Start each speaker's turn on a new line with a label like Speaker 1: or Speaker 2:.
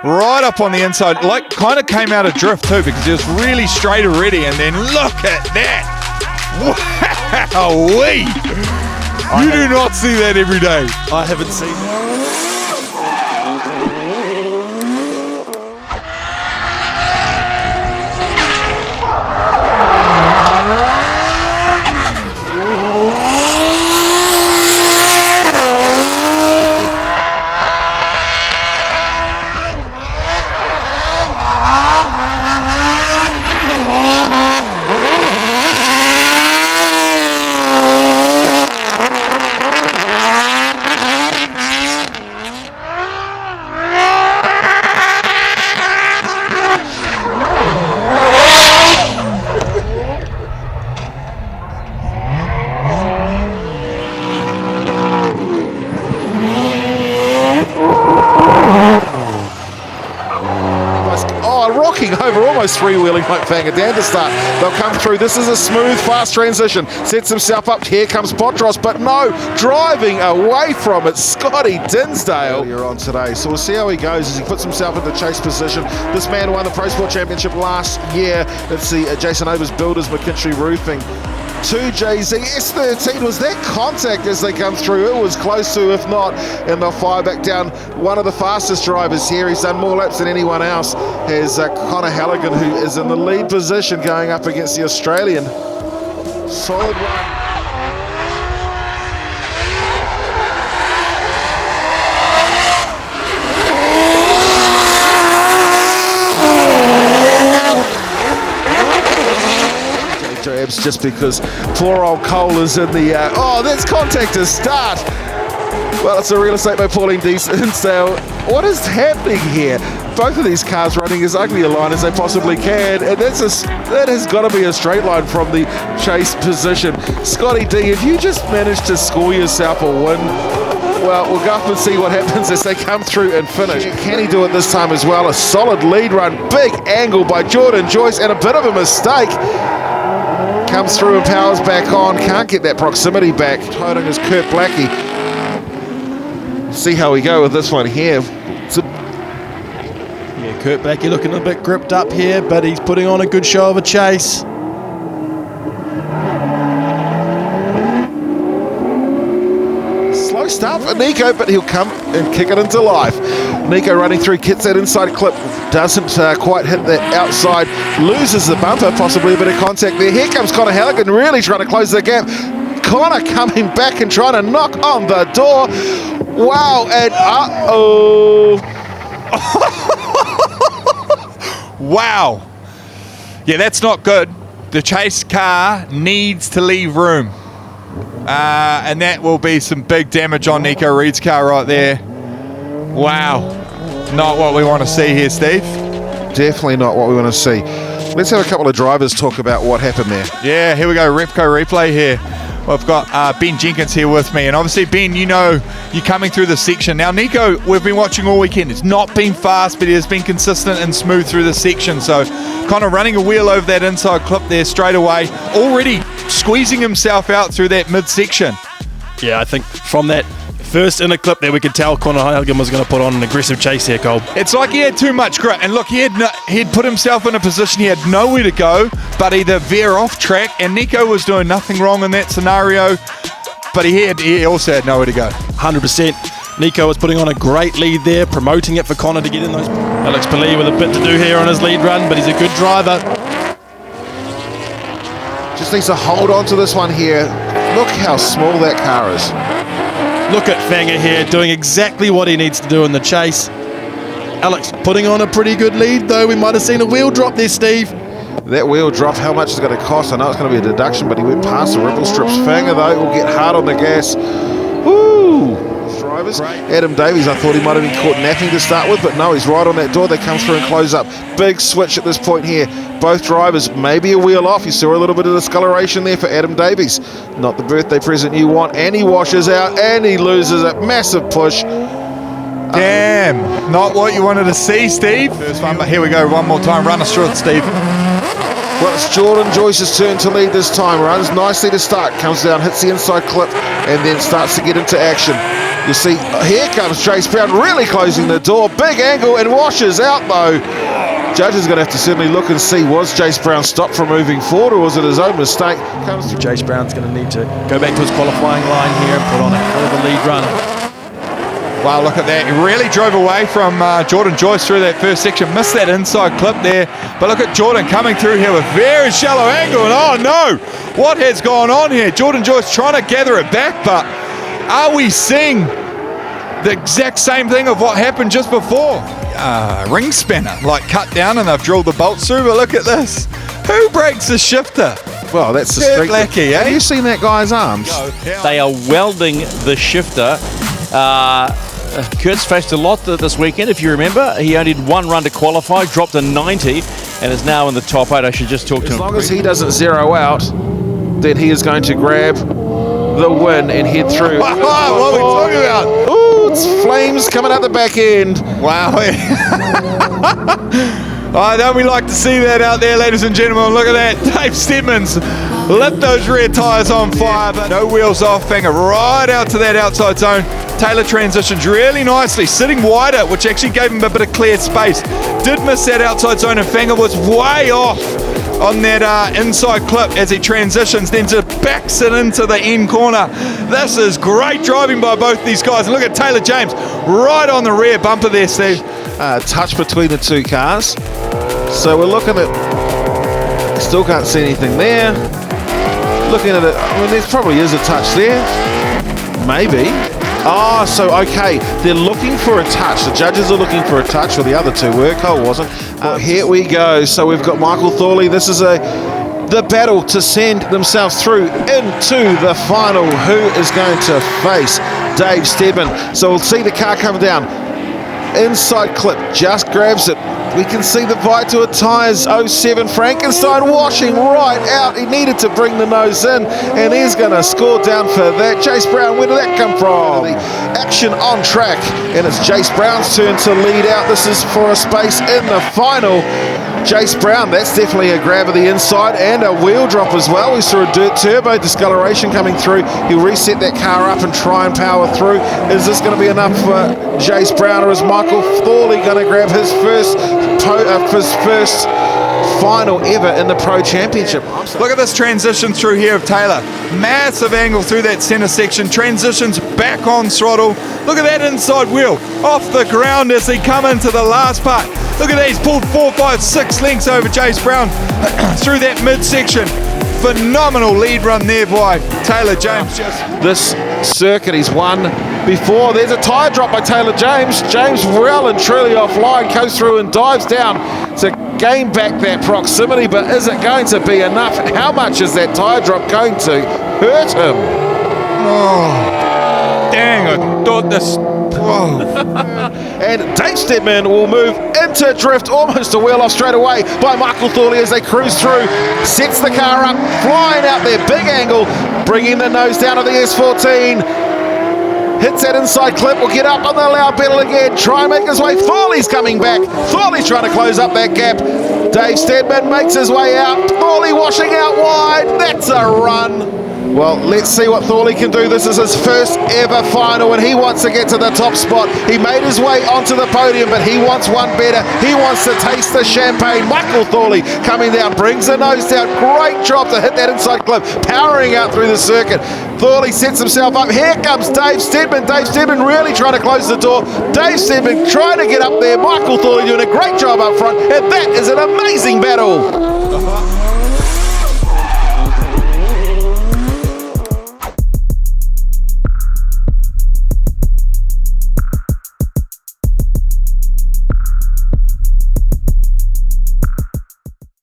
Speaker 1: right up on the inside, like kind of came out of drift too, because he was really straight already, and then look at that. Wow-wee. You do not see that every day.
Speaker 2: I haven't seen that.
Speaker 3: Over, almost three-wheeling like Fangadam to start. They'll come through. This is a smooth, fast transition. Sets himself up. Here comes Botros, but no, driving away from it, Scotty Dinsdale. Earlier on today, so we'll see how he goes as he puts himself into chase position. This man won the Pro Sport Championship last year. Let's see, Jason Overs Builders, McKinstry Roofing. 2JZ, S13, was that contact as they come through? It was close to, if not, and they'll fire back down. One of the fastest drivers here. He's done more laps than anyone else. Has Connor Halligan, who is in the lead position going up against the Australian. Solid one. Just because poor old Cole is in the oh, that's contact to start. Well, it's a real estate by Pauline Dinsdale. What is happening here? Both of these cars running as ugly a line as they possibly can, and that has got to be a straight line from the chase position. Scotty D, if you just manage to score yourself a win, well, we'll go up and see what happens as they come through and finish. Can he do it this time as well? A solid lead run, big angle by Jordan Joyce, and a bit of a mistake. Comes through and powers back on, can't get that proximity back. Toting is Kurt Blackie. See how we go with this one here.
Speaker 2: Yeah, Kurt Blackie looking a bit gripped up here, but he's putting on a good show of a chase.
Speaker 3: Slow start for Nico, but he'll come and kick it into life. Nico running through, gets that inside clip, doesn't quite hit the outside, loses the bumper, possibly a bit of contact there. Here comes Connor Halligan, really trying to close the gap. Connor coming back and trying to knock on the door. Wow, and uh-oh.
Speaker 1: Wow. Yeah, that's not good. The chase car needs to leave room. And that will be some big damage on Nico Reed's car right there. Wow. Not what we want to see here, Steve.
Speaker 3: Definitely not what we want to see. Let's have a couple of drivers talk about what happened there.
Speaker 1: Yeah, here we go, Repco replay here. Well, I've got Ben Jenkins here with me, and obviously, Ben, you know you're coming through the section. Now, Nico, we've been watching all weekend. It's not been fast, but he has been consistent and smooth through the section. So, kind of running a wheel over that inside clip there straight away, already squeezing himself out through that midsection.
Speaker 2: Yeah, I think from that first inner clip there, we could tell Connor Halligan was going to put on an aggressive chase here, Cole.
Speaker 1: It's like he had too much grit, and look, he'd put himself in a position he had nowhere to go but either veer off track, and Nico was doing nothing wrong in that scenario, but he also had nowhere to go.
Speaker 2: 100%. Nico was putting on a great lead there, promoting it for Connor to get in those. Alex Pilley with a bit to do here on his lead run, but he's a good driver.
Speaker 3: Just needs to hold on to this one here. Look how small that car is.
Speaker 2: Look at Fanger here doing exactly what he needs to do in the chase. Alex putting on a pretty good lead though. We might have seen a wheel drop there, Steve.
Speaker 3: That wheel drop, how much is it going to cost? I know it's going to be a deduction, but he went past the ripple strips. Fanger though will get hard on the gas. Woo! Drivers. Adam Davies, I thought he might have been caught napping to start with, but no, he's right on that door. They come through and close up. Big switch at this point here. Both drivers, maybe a wheel off. You saw a little bit of discoloration there for Adam Davies. Not the birthday present you want. And he washes out and he loses it. Massive push.
Speaker 1: Damn, not what you wanted to see, Steve. First one, but here we go, one more time. Run us through it, Steve.
Speaker 3: Well, it's Jordan Joyce's turn to lead this time. Runs nicely to start, comes down, hits the inside clip, and then starts to get into action. You see, here comes Jace Brown, really closing the door. Big angle and washes out though. Judges are going to have to certainly look and see, was Jace Brown stopped from moving forward, or was it his own mistake? Comes through.
Speaker 2: Jace Brown's going to need to go back to his qualifying line here and put on a hell of a lead run.
Speaker 1: Wow, look at that. He really drove away from Jordan Joyce through that first section. Missed that inside clip there. But look at Jordan coming through here with very shallow angle. And oh no, what has gone on here? Jordan Joyce trying to gather it back, but are we seeing the exact same thing of what happened just before? Ring spanner, like cut down and they've drilled the bolts through, but look at this. Who breaks the shifter?
Speaker 3: Well, that's the
Speaker 1: Kurt
Speaker 3: streak.
Speaker 1: Lackey, eh?
Speaker 3: Have you seen that guy's arms?
Speaker 4: They are welding the shifter. Kurt's faced a lot this weekend, if you remember. He only did one run to qualify, dropped a 90, and is now in the top 8. I should just talk to him.
Speaker 3: As long as he doesn't zero out, then he is going to grab the win and head through.
Speaker 1: What are we talking about?
Speaker 3: Ooh, it's flames coming out the back end.
Speaker 1: Wow. Oh, don't we like to see that out there, ladies and gentlemen? Look at that. Dave Stedman's lit those rear tyres on fire, but no wheels off, banger right out to that outside zone. Taylor transitions really nicely, sitting wider, which actually gave him a bit of cleared space. Did miss that outside zone, and Fanger was way off on that inside clip as he transitions, then just backs it into the end corner. This is great driving by both these guys. Look at Taylor James right on the rear bumper there, Steve.
Speaker 3: Touch between the two cars. So we're looking at, still can't see anything there. Looking at it, I mean, there probably is a touch there. Maybe. Oh, so okay, they're looking for a touch. The judges are looking for a touch, or the other two were. Cole wasn't. Here we go. So we've got Michael Thorley. This is the battle to send themselves through into the final. Who is going to face Dave Stedman? So we'll see the car come down. Inside clip, just grabs it. We can see the Vital tyres 07 Frankenstein washing right out. He needed to bring the nose in, and he's going to score down for that. Jace Brown, where did that come from? The action on track, and it's Jace Brown's turn to lead out. This is for a space in the final. Jace Brown, that's definitely a grab of the inside and a wheel drop as well. We saw a dirt turbo discoloration coming through. He'll reset that car up and try and power through. Is this going to be enough for Jace Brown, or is Michael Thorley going to grab his first final ever in the Pro Championship?
Speaker 1: Look at this transition through here of Taylor. Massive angle through that center section. Transitions back on throttle. Look at that inside wheel off the ground as they come into the last part. Look at that, he's pulled 4, 5, 6 lengths over Jace Brown through that midsection. Phenomenal lead run there by Taylor James.
Speaker 3: This circuit he's won before. There's a tyre drop by Taylor James. James well and truly offline, goes through and dives down to gain back that proximity, but is it going to be enough? How much is that tyre drop going to hurt him?
Speaker 1: Oh, dang, I thought this... Whoa.
Speaker 3: And Dave Stedman will move into drift, almost a wheel off straight away by Michael Thorley as they cruise through. Sets the car up, flying out there, big angle, bringing the nose down to the S14. Hits that inside clip, will get up on the loud pedal again, try and make his way. Thorley's coming back. Thorley's trying to close up that gap. Dave Stedman makes his way out. Thorley washing out wide. That's a run. Well, let's see what Thorley can do. This is his first ever final, and he wants to get to the top spot. He made his way onto the podium, but he wants one better. He wants to taste the champagne. Michael Thorley coming down, brings the nose down. Great job to hit that inside clip, powering out through the circuit. Thorley sets himself up. Here comes Dave Stedman. Dave Stedman really trying to close the door. Dave Stedman trying to get up there. Michael Thorley doing a great job up front, and that is an amazing battle.